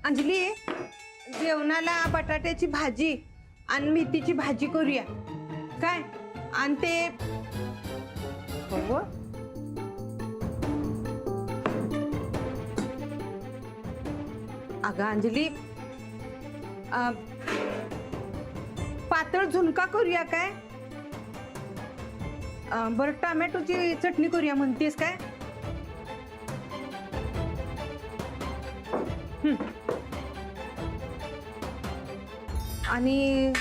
अंजली, जेवणाला बटाट्याची भाजी आणि मेथीची भाजी करूया काय? आणि ते हो अगं अंजली, पातळ झुणका करूया काय? बरं टोमॅटोची चटणी करूया म्हणतेस काय? आणि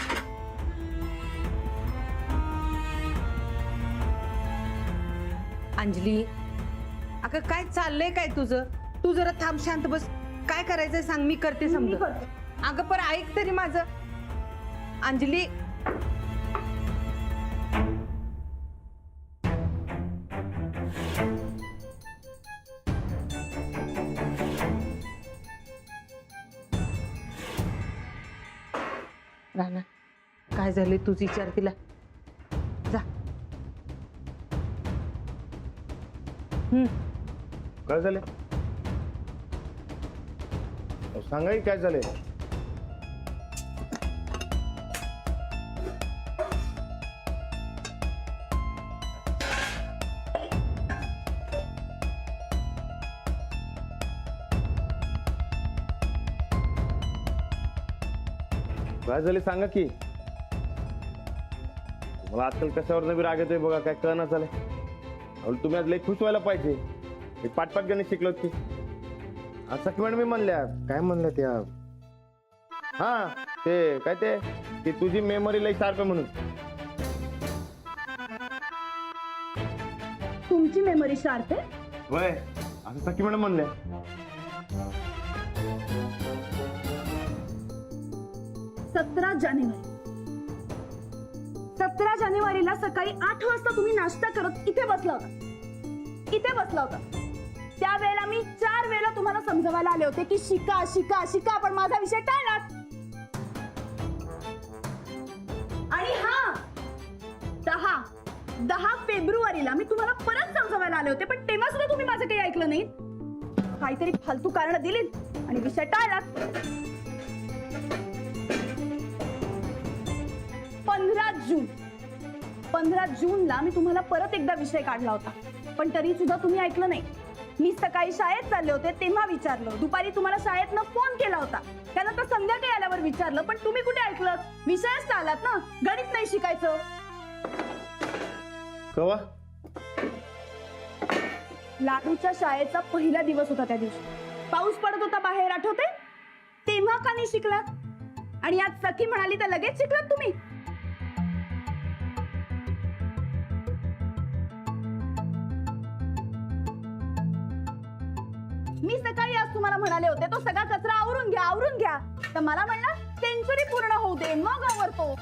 अंजली, अगं काय चाललंय काय तुझं? तू जरा थांब, शांत बस. काय करायचंय सांग, मी करते समजा. अगं पर ऐक तरी माझं. अंजली, राणा काय झाले तुझी विचार तिला. जा. काय झाले? सांगा की काय झाले? काय झाले सांगा की. मला आजकाल कशावर नवी राग येतोय बघा, काय कळना झालंय. तुम्ही आज लई खुश व्हायला पाहिजे. एक पाठ गणित शिकलो की असं की मॅडम मी म्हणल्या काय म्हणल्या त्या, हा ते काय ते की तुझी मेमरी लई शार्प आहे म्हणून. तुमची मेमरी शार्प आहे? वय असं सखी मॅडम म्हणल्या. 17 जानेवारी 17 जानेवारीला सकाळी 8 वाजता तुम्ही नाश्ता करत इथे बसला होता. त्यावेळेला मी 4 वेळा तुम्हाला समजवायला आले होते की शिका शिका शिका, पण माझा विषय टाळलात. आणि हा 10 फेब्रुवारीला मी तुम्हाला परत समजवायला आले होते, पण तेव्हा सुद्धा तुम्ही माझं काही ऐकलं नाही. काहीतरी फालतू कारण दिली आणि विषय टाळलात. 15 जूनला मी तुम्हाला परत एकदा विषय काढला होता, पण तरी सुद्धा तुम्ही ऐकलं नाही. मी सकाळी शाळेत चालले होते तेव्हा विचारलं, दुपारी तुम्हाला शाळेतनं फोन केला होता, त्यानंतर संध्याकाळी आल्यावर विचारलं, पण तुम्ही कुठे ऐकलं? विषयच टाळलात ना. गणित नाही शिकायचं. कवा? लाडूच्या शाळेचा पहिला दिवस होता. त्या दिवशी पाऊस पडत होता बाहेर, आठवते? तेव्हा का नाही शिकलात? आणि आज सखी म्हणाली तर लगेच शिकलात तुम्ही. मी सकाळी आज तुम्हाला म्हणाले होते तो सगळा कचरा आवरून घ्या, तर मला म्हणला सेंचुरी पूर्ण होऊ दे मग आवरतो.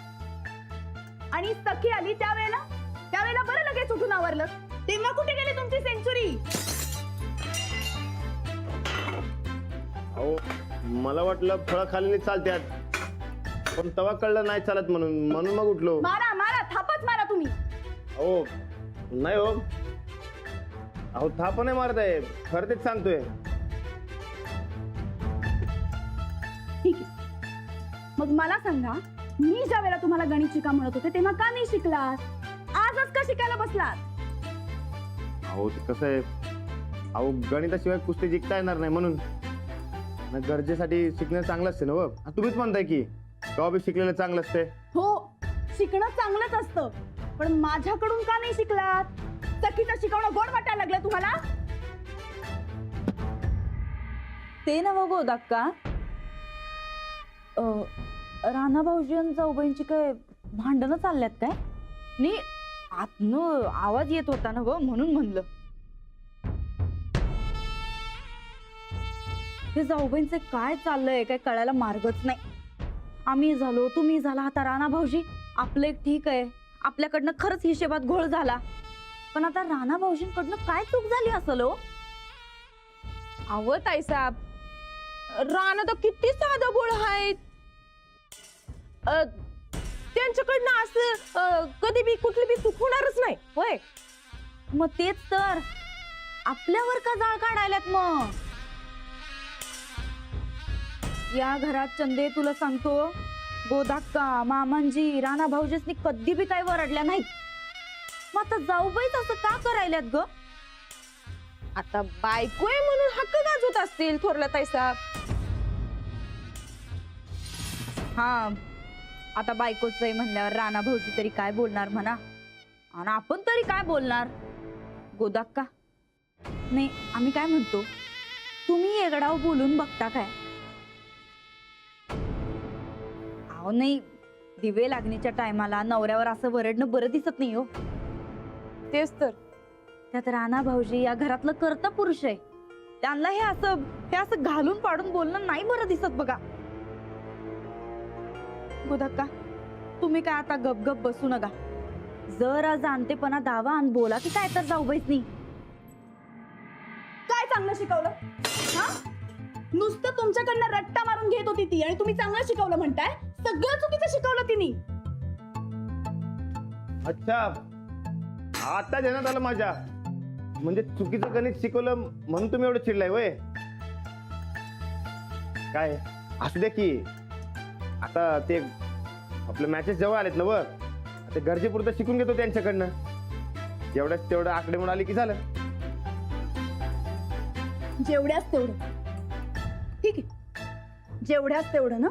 आणि सखी आली त्यावेळेला बरं लगेच उठून आवरलं. तेव्हा कुठे गेली तुमची सेंचुरी? अहो मला वाटलं फळं खाल्लेली चालत्यात, पण तवा कळलं नाही चालत म्हणून मग उठलो. मारा थापच मारा तुम्ही. हो नाही हो, अहो थाप नाही मारत आहे, खरं तेच सांगतोय. ठीक आहे, मग मला सांगा, मी ज्या वेळेला तुम्हाला गणित शिका म्हणत होते तेव्हा का नाही शिकलात? आजच का शिकायला बसलात? अहो ते कसं आहे, अहो गणिताशिवाय कुस्ती जिंकता येणार नाही, म्हणून गरजेसाठी शिकणं चांगलं असते ना. व तुम्हीच म्हणताय की तेव्हा बी शिकलेलं चांगलं असते. हो, शिकणं चांगलंच असतं, पण माझ्याकडून का नाही शिकलात? सखीचं शिकवणं गोड वाटायला लागलं तुम्हाला? ते ना बघू दक्का, राणा भाऊजींचा उभयांची काय भांडणं चालल्यात काय? नी आतनं आवाज येत होता ना व, म्हणून म्हणलं. हे जाऊबाईंचे काय चाललंय काय कळायला मार्गच नाही. आम्ही झालो, तुम्ही झाला, आता राणा भाऊजी. आपलं एक ठीक आहे, आपल्याकडनं खरंच हिशेबात घोळ झाला, पण आता राणा भाऊजींकडनं काय चूक झाली असेल हो? अहो ताईसाहेब, राणा तर किती साधं बोळ आहेत. त्यांच्याकडनं असं कधी बी कुठली बी चूक होणारच नाही होय. मग तेच तर, आपल्यावर का जाळ काढायलात मग? या घरात चंदे तुला सांगतो, गोदाक्का मामांजी राणा भाऊजीसनी कधी बी काही वरडल्या नाहीत. मग आता जाऊबाईच असं का करायल्यात ग? आता बायको आहे म्हणून हक्क गाजवत असतील थोरल्या ताईसाहेब. हा, आता बायकोच आहे म्हणल्यावर राणा भाऊजी तरी काय बोलणार म्हणा, आणि आपण तरी काय बोलणार. गोदाक्का नाही, आम्ही काय म्हणतो, तुम्ही एगडाव बोलून बघता काय? अहो नाही, दिवे लागणीच्या टायमाला नवऱ्यावर असं वरडणं बरं दिसत नाही हो. तेच तर. त्यात राणा भाऊजी या घरातलं कर्ता पुरुष आहे, त्यांना हे असं घालून पाडून बोलणं नाही बरं दिसत बघा. गोदाक्का तुम्ही काय आता गपगप बसू नका, जरा जाणतेपणा दावा आणि बोला की काय तर जाऊबाईच नाही. काय चांगलं शिकवलं? हा, नुसतं तुमच्याकडनं रट्टा मारून घेत होती ती, आणि तुम्ही चांगलं शिकवलं म्हणताय? सगळं चुकीचं शिकवलं तिने. अच्छा, आता ध्यानात आलं माझ्या. म्हणजे चुकीचं गणित शिकवलं म्हणून तुम्ही एवढं चिडलाय वय? काय असू दे की, आता ते आपले मॅचेस जवळ आलेत ना व, ते गरजेपुरतं शिकून घेतो त्यांच्याकडनं. जेवढ्याच तेवढं आकडे म्हणून आले की झालं. जेवढ्याच तेवढं ठीक आहे, जेवढ्याच तेवढं ना.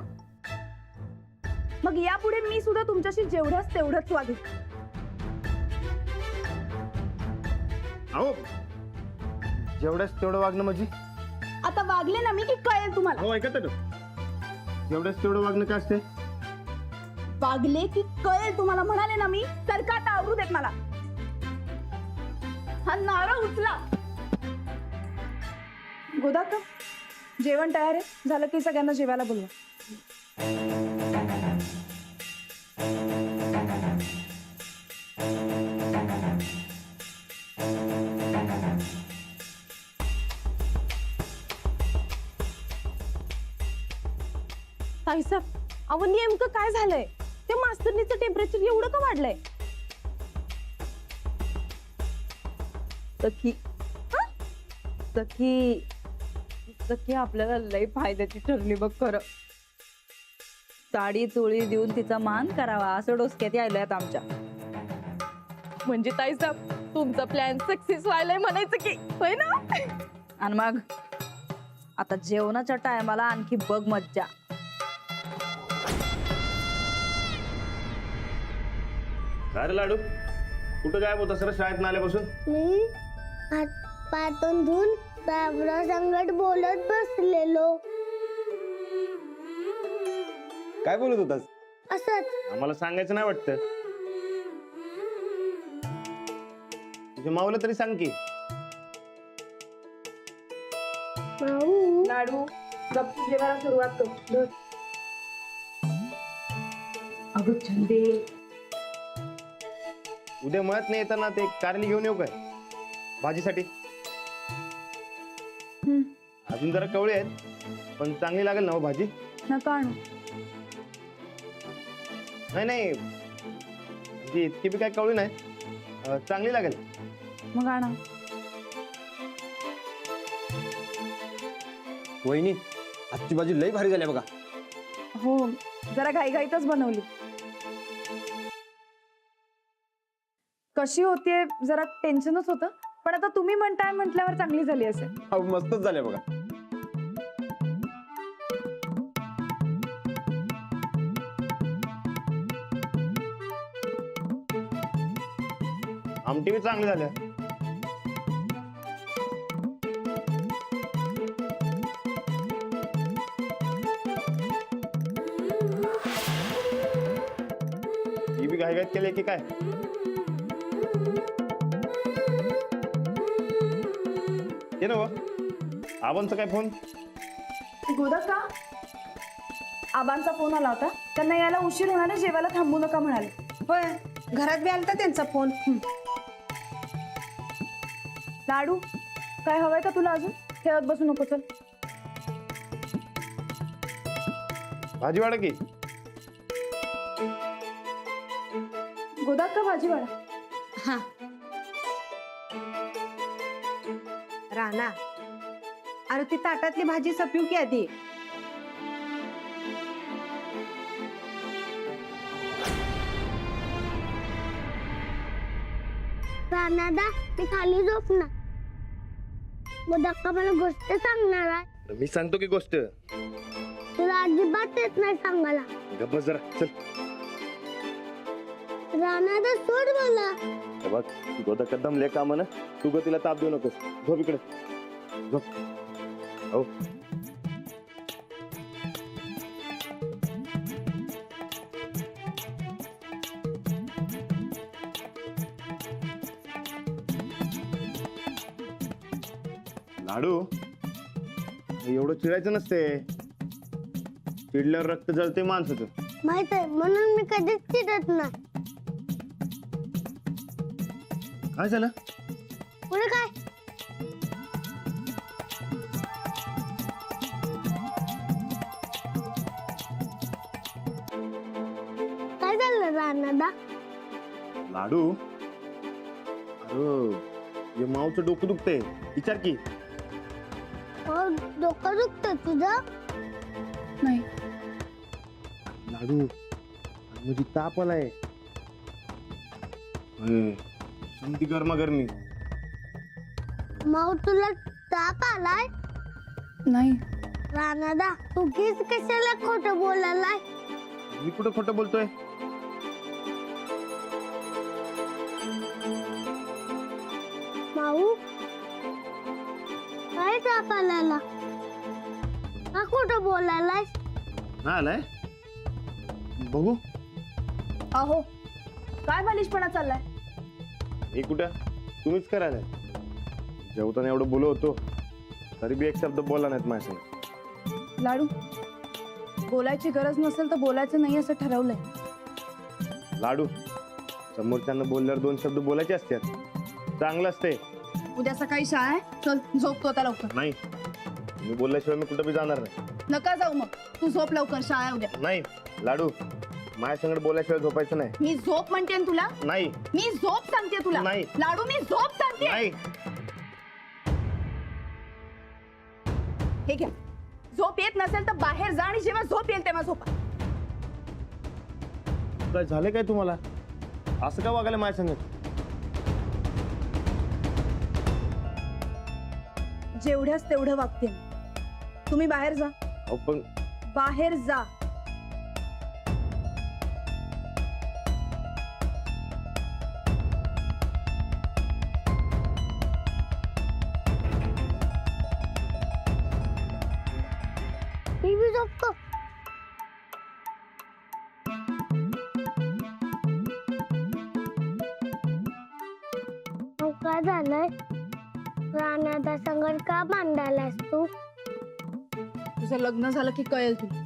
मग यापुढे मी सुद्धा तुमच्याशी जेवढ्याच तेवढंच वागेल. अहो, जेवढ्याच तेवढं वागणं म्हणजे? आता वागले ना मी की कळेल तुम्हाला. हो, ऐकत ना, जेवढ्याच तेवढं वागणं काय असते? वागले की कळेल तुम्हाला म्हणाले ना मी. सरका आता आवरू देत मला. हा नारळ उचला. गोदाक्का जेवण तयार आहे, झालं की सगळ्यांना जेवायला बोलवा. ताईसाहेब, अहो नेमकं काय झालंय? त्या मास्तरनीचं टेम्परेचर एवढं का वाढलंय? सखी सखी सखी आपल्याला लय फायद्याची ठरली बघ खरं. साडी चोळी देऊन तिचा मान करावा असं डोसक्यात यायलंय आता आमच्या. म्हणजे ताईसाहेब तुमचा प्लॅन सक्सेस व्हायलाय म्हणायचं की, होय ना? आणि मग आता जेवणाच्या टायमाला आणखी बघ मज्जा. काय रे लाडू, कुठं गायब होता सर शाळेत ना आल्यापासून? मी हात पातून धुवून बाबरा संगत बोलत बसलेलो. काय बोलत होतास? असंच. आम्हाला सांगायचं नाही वाटतं? तुझ्या माऊला तरी सांग की. माऊ, लाडू गप्प जेवायला सुरुवात कर. अगं चंदे, उद्या मळत नाही येताना ते कारली घेऊन येऊ काय भाजीसाठी? अजून जरा कवळे आहेत, पण चांगली लागेल ना हो भाजी? नका आणू. नाही, ती इतकी बी काय कवळी नाही, चांगली लागेल. मग आणा. वहिनी, आजची भाजी लई भारी झाली बघा. हो, जरा घाईघाईतच बनवली. कशी होतीये जरा टेन्शनच होतं, पण आता तुम्ही म्हणताय म्हटल्यावर चांगली झाली असेल. अहो, मस्तच झाले बघा. आमटी बी चांगली झाल्या. ही बी घाईघाईत केली की काय? ये ना आबांचा काय फोन? गोदाक्का, आबांचा फोन आला होता, त्यांना यायला उशीर होणार, जेवायला थांबू नका म्हणाले. होय, घरात बी आलता त्यांचा फोन. लाडू, काय हवंय का तुला अजून? ठेवत बसू नको, चल. भाजी वाढ की. गोदाक्का भाजी वाढा. हा राणा, अरे ती ताटातली भाजी सपवू की आधी. राणादा मी खाली झोपणार. मग अक्का मला गोष्ट सांगणार आहे. मी सांगतो की गोष्ट. तुला अजिबात येत नाही सांगायला. गप्प बस जरा चल. राणादा सोड मला. हे बघ गोदा कदम ले काम ना, तू ग तिला ताप देऊ नकोस. झोप इकडे झोप. हो लाडू एवढं चिडायचं नसते. चिडल्यावर रक्त जळते माणसाचं. माहित आहे म्हणून मी कधीच चिडत नाही. काय झालं? पुढे काय? काय झालं राणादा? लाडू अरे हे माऊचं डोकं दुखतंय. विचार की. डोकं दुखतं तुझं? नाही. लाडू म्हणजे ताप आलाय. समती गरमागरमी. माऊ तुला ताप आलाय? नाही. राणादा तू किस कशाला खोटं बोलायलाय? मी कुठं खोटं बोलतोय? माऊ काय ताप आलायला? का खोटं बोलायलाय? नाही आलाय. बघू. अहो काय बालिशपणा चाललाय? हे कुठं तुम्हीच करायला. जेवताना एवढं बोलत होतो तरी बी एक शब्द बोला नाहीत माझ्या. लाडू बोलायची गरज नसेल तर बोलायचं नाही असं ठरवलंय. लाडू समोरच्यांना बोलल्यावर दोन शब्द बोलायचे असतात. चांगलं असते. उद्या सकाळी शाळा आहे. चल झोपतो आता लवकर. नाही मी बोलल्याशिवाय मी कुठं बी जाणार नाही. नका जाऊ मग. तू झोप लवकर. शाळा आहे उद्या. नाही लाडू माझ्या संगत बोलल्याशिवाय झोपायचं नाही. मी झोप म्हणते ना तुला. नाही मी झोप सांगते तुला. नाही. लाडू मी झोप सांगते. नाही. हे घ्या. झोप येत नसेल तर बाहेर जा आणि जेव्हा झोप येईल तेव्हा झोपा. काय झालं काय तुम्हाला? असं का वागायला माझ्या संगत? जेवढ्याच तेवढं वागते. तुम्ही बाहेर जा. अहो, पण बाहेर जा. मी बी झोपतो. काय झालंय? राणादा संगत का भांडायलास तू? तुझं लग्न झालं की कळेल तुला.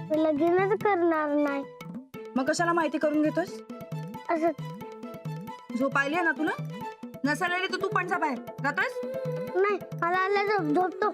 मी लगीनच करणार नाही. मग कशाला माहिती करून घेतोस? असं झोप आली आहे ना तुला? नसेल आली तर तू पण जा बाहेर. जातोस? नाही मला आलं झोपतो.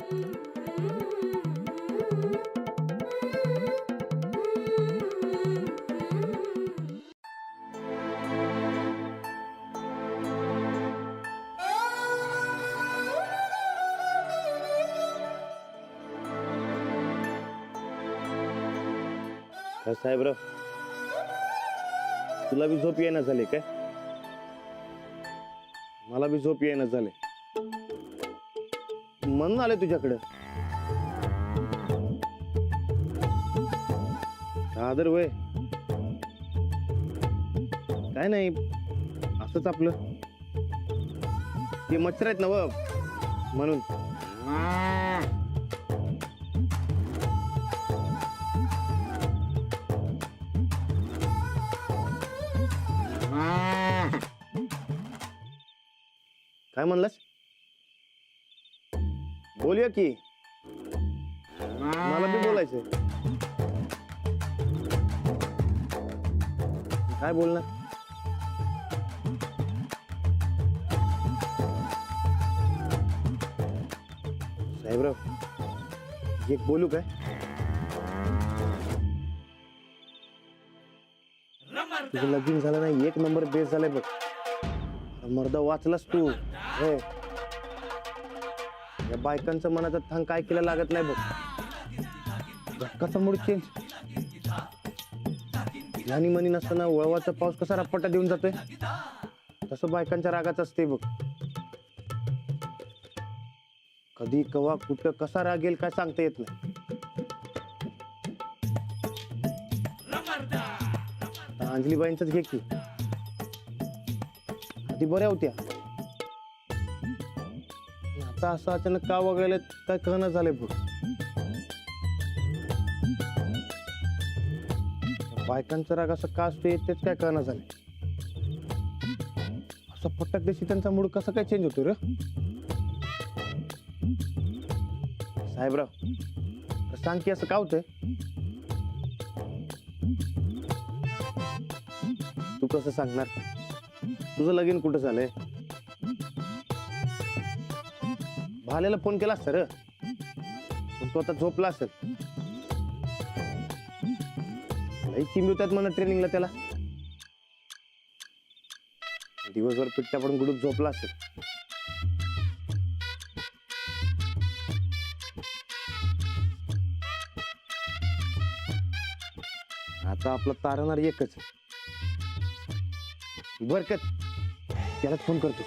साहेबराव तुला बी झोप येणं झाले काय? मला बी झोप येणं झाले म्हणून आले तुझ्याकडे. आदर वय काय नाही असंच आपलं. ते मच्छर आहेत ना व म्हणून. काय म्हणलास? बोलूया की. मला बी बोलायचंय. काय बोलणार? साहेबराव एक बोलू काय? तुझं लगीन झालं नाही. एक नंबर बेस झालाय बघ. मर्दा वाचलास तू. हे या बायकांचं मनाचा थांग काय केला लागत नाही बघ. धक्काचा मूड चेंज. यानी मनी नसताना वळवाचा पाऊस कसा रप्पाटा देऊन जातोय. तसं बायकांच्या रागात असते बघ. कधी कवा कुठं कसा राग येईल काय सांगता येत नाही. आता अंजलीबाईंच घे की, आधी बऱ्या होत्या, आता असं अचानक का वगैरे काय कळणं झालंय बघ. बायकांचा राग असं का असतोय तेच काय कळणं झालंय. असं फटक दिवशी त्यांचा मूड कसा काय चेंज होतो रे. साहेबराव सांग की असं का होतंय. तू कसं सांगणार, तुझं लगीन कुठं झालंय. भालेला फोन केला सर, पण तो आता झोपला असेल. लई चिमवतात म्हणा ट्रेनिंगला त्याला. दिवसभर पिट्ट्या पडून गुडूप झोपला असेल. आता आपलं तारणार एकच, बरकत. त्यालाच फोन करतो.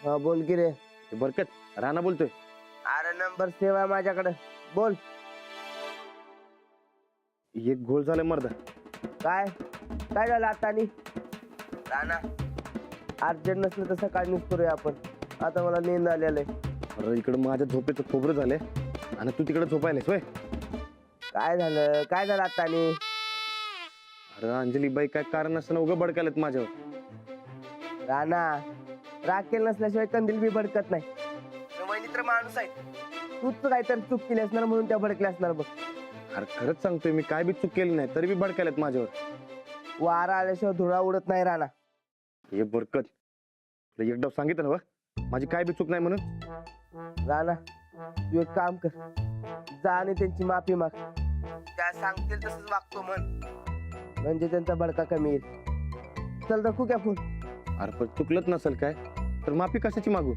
हा बोल की रे. बरकत, राणा बोलतोय. अरे नंबर सेव्ह आहे माझ्याकडे, बोल. एक घोळ झालाय मर्दा. काय काय झालं आता आणि राणा? अर्जंट नसलं तर सकाळी करूया आपण. आता मला नींद आलेलं आहे. अरे इकडं माझ्या झोपेचं खोबरं झालंय आणि तू तिकडे झोपायलास होय. काय झालं आता आणि? अरे अंजलीबाई काय कारण असताना उगा भडकायलेत माझ्यावर. राणा, राग केला नसल्याशिवाय कंदील बी भडकत नाही. वहिनी तर माणूस आहे, तूच काहीतरी चूक केली असणार म्हणून त्या भडकल्या असणार बघ. अरे खरंच सांगतोय, मी काय बी चूक केली नाही तरी बी भडकायलेत माझ्यावर. वारा आल्याशिवाय धुळा उडत नाही राणा. हे बरकत, तुला एकदा सांगितलं ना बा माझी काय बी चूक नाही म्हणून. राणा तू एक काम कर, जा आणि त्यांची माफी माग. त्या सांगतील तसंच वागतो म्हण, म्हणजे त्यांचा भडका कमी येईल. चल रखू क्या फोन. अरे पण चुकलंच नसेल काय तर माफी कशाची मागू.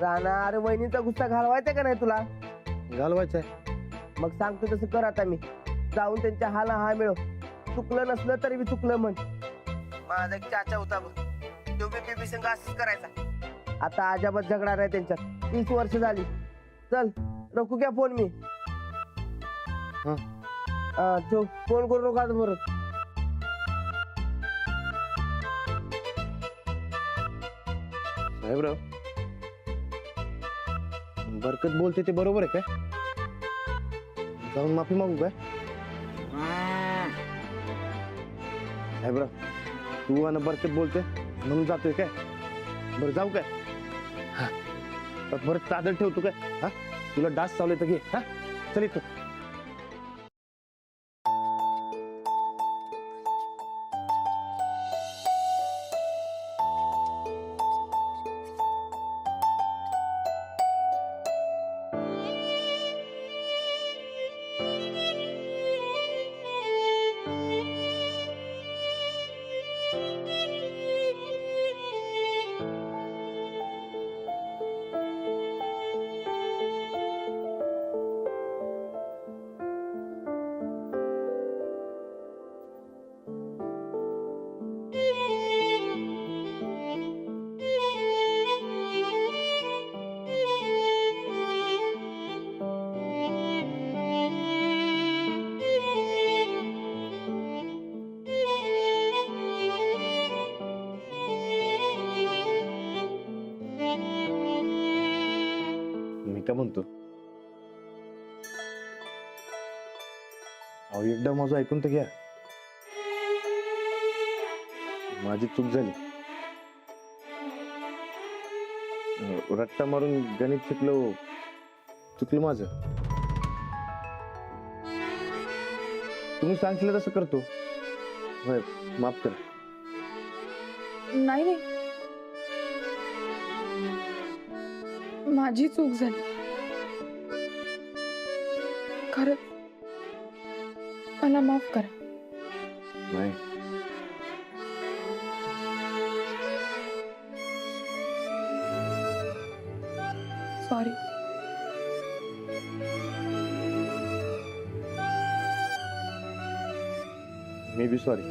राणा, अरे वहिनीचा गुस्सा घालवायचा का नाही तुला? घालवायचंय. मग सांगतो तसं कर. आता मी जाऊन त्यांच्या हाला हा मिळव. चुकलं नसलं तरी मी चुकलं म्हण. माझा एक चाचा होता बघ, तो बी संघ असंच करायचा. आता अजाबात झगडा नाही त्यांच्यात. 30 वर्ष झाली. चल रखू क्या फोन मी. हा. ठेव, फोन करू नका परत. साहेबराव, बरकत बोलते ते बरोबर आहे काय? जाऊन माफी मागू काय? साहेबराव, तू आणि बरकत बोलते म्हणून जातोय काय? बरं जाऊ काय? हा, बरं चादर ठेवतो काय? हा, तुला डास चावले तर घे. हा, चल इथं. मी काय म्हणतो, अहो एकदा माझं ऐकून तर घ्या. माझी चूक झाली. रट्टा मारून गणित शिकलो, चुकलं माझं. तुम्ही सांगितलं तसं करतो. होय, माफ करा. नाही नाही, माझी चूक झाली खरंच. मला माफ करा. नाही सॉरी. मी बी सॉरी.